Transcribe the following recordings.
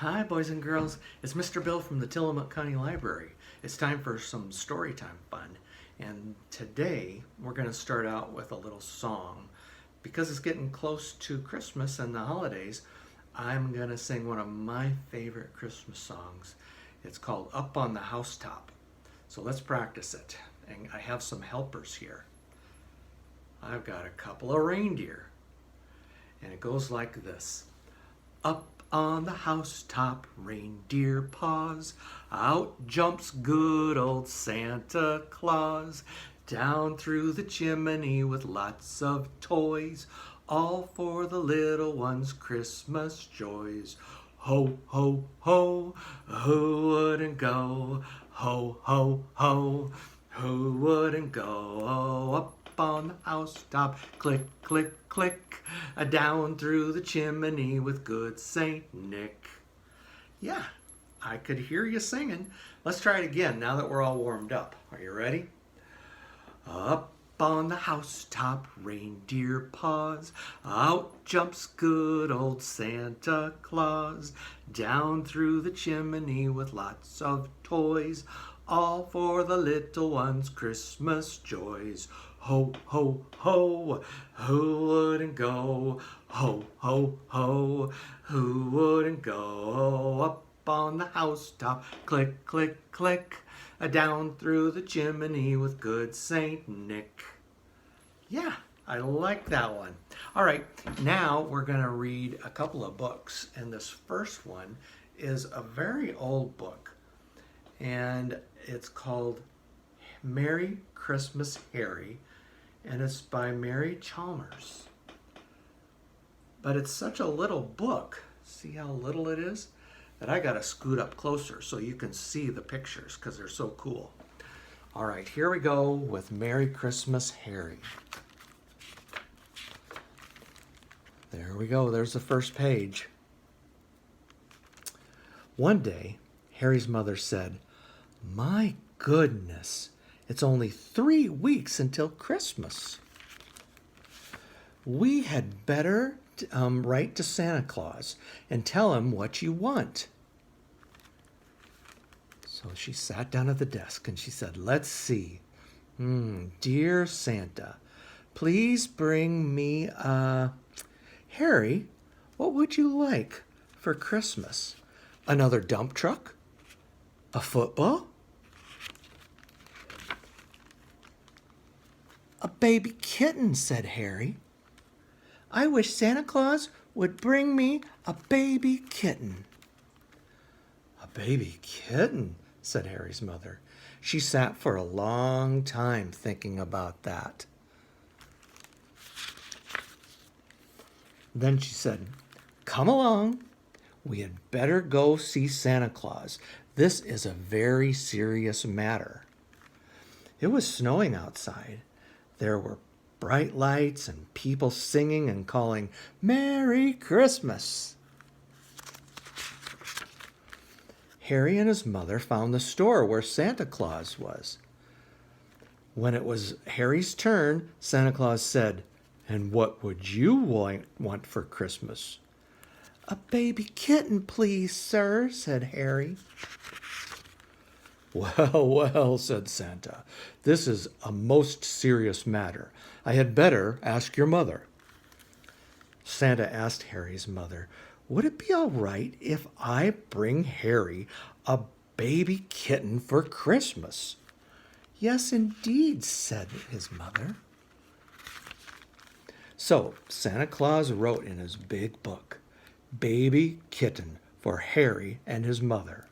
Hi, boys and girls. It's Mr. Bill from the Tillamook County Library. It's time for some Storytime fun. And today we're going to start out with a little song. Because it's getting close to Christmas and the holidays, I'm going to sing one of my favorite Christmas songs. It's called Up on the Housetop. So let's practice it. And I have some helpers here. I've got a couple of reindeer. And it goes like this. Up on the housetop, reindeer paws, out jumps good old Santa Claus, down through the chimney with lots of toys, all for the little ones' Christmas joys. Ho, ho, ho, who wouldn't go? Ho, ho, ho, who wouldn't go? Up on the housetop, click, click, click, down through the chimney with good Saint Nick. Yeah, I could hear you singing. Let's try it again now that we're all warmed up. Are you ready? Up on the housetop, reindeer paws, out jumps good old Santa Claus, down through the chimney with lots of toys, all for the little ones' Christmas joys. Ho, ho, ho, who wouldn't go? Ho, ho, ho, who wouldn't go? Up on the housetop, click, click, click, down through the chimney with good Saint Nick. Yeah, I like that one. All right, now we're going to read a couple of books, and this first one is a very old book, and it's called Merry Christmas, Harry, and it's by Mary Chalmers. But it's such a little book, see how little it is, that I got to scoot up closer so you can see the pictures because they're so cool. All right, here we go with Merry Christmas, Harry. There we go, there's the first page. One day, Harry's mother said, "My goodness, it's only 3 weeks until Christmas. We had better write to Santa Claus and tell him what you want." So she sat down at the desk and she said, "Let's see. Dear Santa, please bring me Harry, what would you like for Christmas? Another dump truck? A football? A baby kitten," said Harry. "I wish Santa Claus would bring me a baby kitten." "A baby kitten," said Harry's mother. She sat for a long time thinking about that. Then she said, "Come along. We had better go see Santa Claus. This is a very serious matter." It was snowing outside. There were bright lights and people singing and calling, "Merry Christmas." Harry and his mother found the store where Santa Claus was. When it was Harry's turn, Santa Claus said, "And what would you want for Christmas?" "A baby kitten, please, sir," said Harry. "Well, well," said Santa, "this is a most serious matter. I had better ask your mother." Santa asked Harry's mother, "Would it be all right if I bring Harry a baby kitten for Christmas?" "Yes, indeed," said his mother. So Santa Claus wrote in his big book, "Baby kitten for Harry and his mother."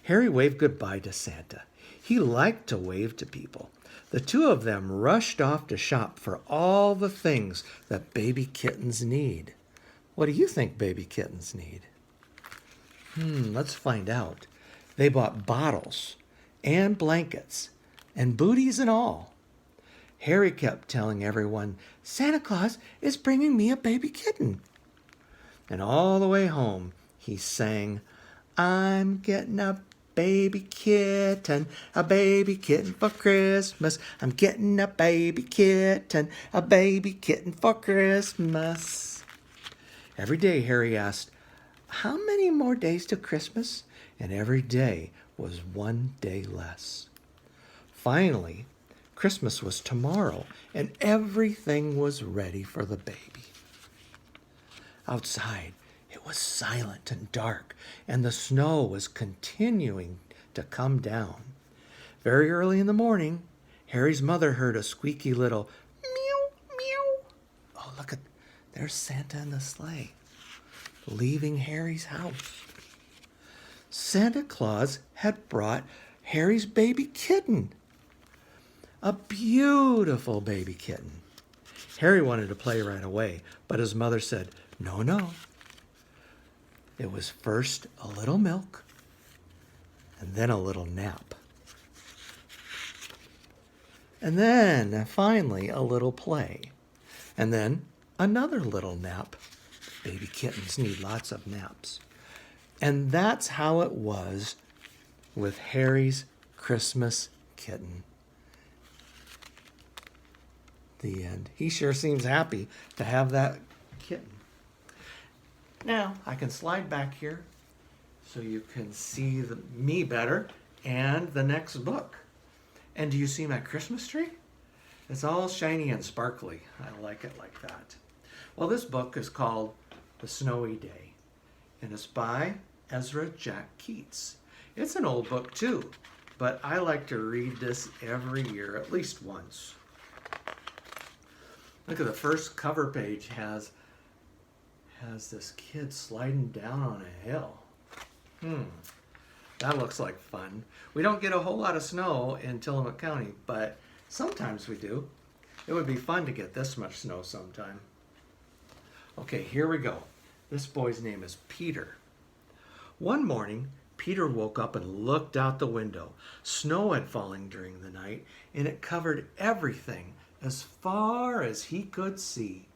Harry waved goodbye to Santa. He liked to wave to people. The two of them rushed off to shop for all the things that baby kittens need. What do you think baby kittens need? Let's find out. They bought bottles and blankets and booties and all. Harry kept telling everyone, "Santa Claus is bringing me a baby kitten." And all the way home, he sang, "I'm getting a baby kitten for Christmas. I'm getting a baby kitten for Christmas." Every day Harry asked, how many more days to Christmas? And every day was one day less. Finally, Christmas was tomorrow, and everything was ready for the baby. Outside, it was silent and dark, and the snow was continuing to come down. Very early in the morning, Harry's mother heard a squeaky little meow, meow. Oh, look, there's Santa in the sleigh, leaving Harry's house. Santa Claus had brought Harry's baby kitten, a beautiful baby kitten. Harry wanted to play right away, but his mother said, no, no. It was first a little milk and then a little nap. And then finally a little play. And then another little nap. Baby kittens need lots of naps. And that's how it was with Harry's Christmas kitten. The end. He sure seems happy to have that kitten. Now, I can slide back here so you can see me better and the next book. And do you see my Christmas tree? It's all shiny and sparkly. I like it like that. Well, this book is called The Snowy Day, and it's by Ezra Jack Keats. It's an old book too, but I like to read this every year, at least once. Look at the first cover page has this kid sliding down on a hill. That looks like fun. We don't get a whole lot of snow in Tillamook County, but sometimes we do. It would be fun to get this much snow sometime. Okay, here we go. This boy's name is Peter. One morning, Peter woke up and looked out the window. Snow had fallen during the night, and it covered everything as far as he could see.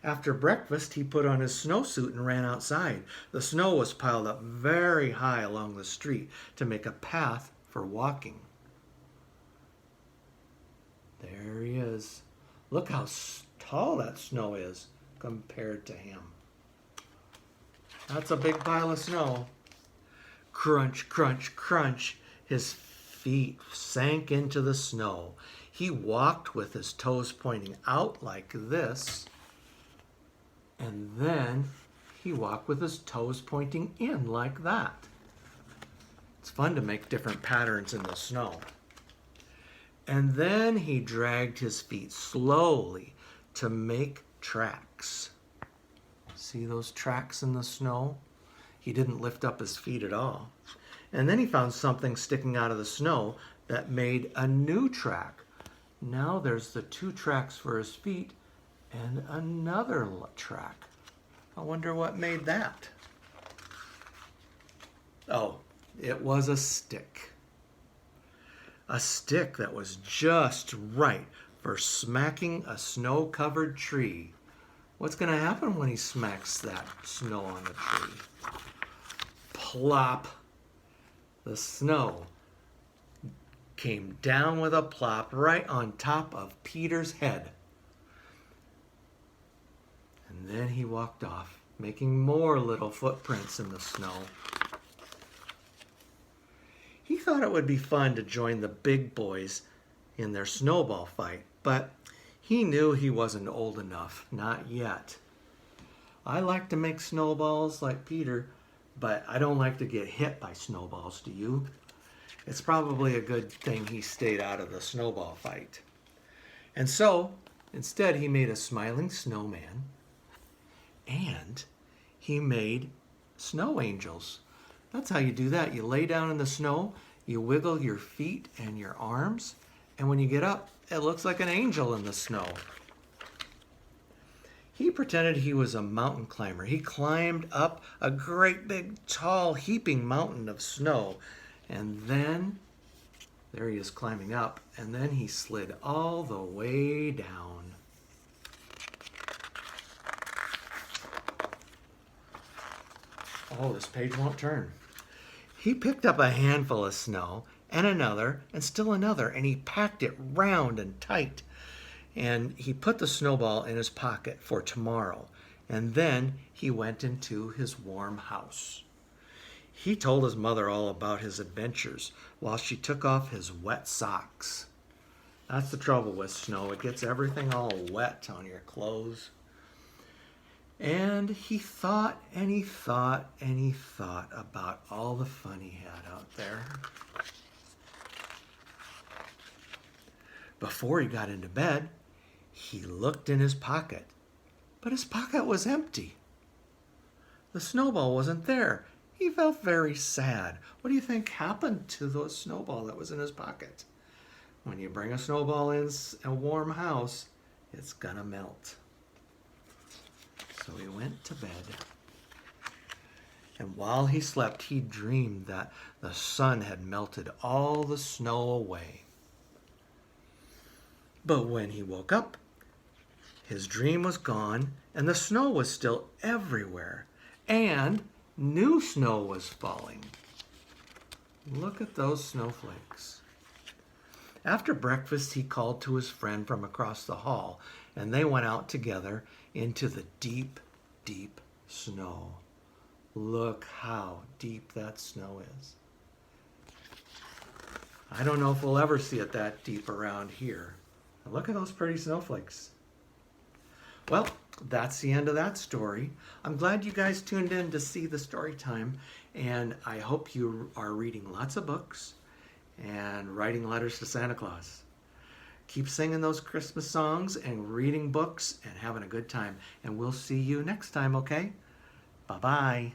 After breakfast, he put on his snowsuit and ran outside. The snow was piled up very high along the street to make a path for walking. There he is. Look how tall that snow is compared to him. That's a big pile of snow. Crunch, crunch, crunch. His feet sank into the snow. He walked with his toes pointing out like this. And then he walked with his toes pointing in like that. It's fun to make different patterns in the snow. And then he dragged his feet slowly to make tracks. See those tracks in the snow? He didn't lift up his feet at all. And then he found something sticking out of the snow that made a new track. Now there's the 2 tracks for his feet and another track. I wonder what made that. Oh, it was a stick. A stick that was just right for smacking a snow-covered tree. What's going to happen when he smacks that snow on the tree? Plop. The snow came down with a plop right on top of Peter's head. And then he walked off, making more little footprints in the snow. He thought it would be fun to join the big boys in their snowball fight, but he knew he wasn't old enough, not yet. I like to make snowballs like Peter, but I don't like to get hit by snowballs, do you? It's probably a good thing he stayed out of the snowball fight. And so, instead, he made a smiling snowman, and he made snow angels. That's how you do that. You lay down in the snow, you wiggle your feet and your arms, and when you get up, it looks like an angel in the snow. He pretended he was a mountain climber. He climbed up a great big tall heaping mountain of snow, and then there he is climbing up, and then he slid all the way down. Oh, this page won't turn. He picked up a handful of snow and another and still another, and he packed it round and tight. And he put the snowball in his pocket for tomorrow. And then he went into his warm house. He told his mother all about his adventures while she took off his wet socks. That's the trouble with snow. It gets everything all wet on your clothes. And he thought and he thought and he thought about all the fun he had out there. Before he got into bed, he looked in his pocket, but his pocket was empty. The snowball wasn't there. He felt very sad. What do you think happened to the snowball that was in his pocket? When you bring a snowball in a warm house, it's gonna melt. So he went to bed. And while he slept, he dreamed that the sun had melted all the snow away. But when he woke up, his dream was gone, and the snow was still everywhere, and new snow was falling. Look at those snowflakes. After breakfast, he called to his friend from across the hall, and they went out together into the deep, deep snow. Look how deep that snow is. I don't know if we'll ever see it that deep around here. Look at those pretty snowflakes. Well, that's the end of that story. I'm glad you guys tuned in to see the story time, and I hope you are reading lots of books and writing letters to Santa Claus. Keep singing those Christmas songs and reading books and having a good time, and we'll see you next time, okay? Bye-bye.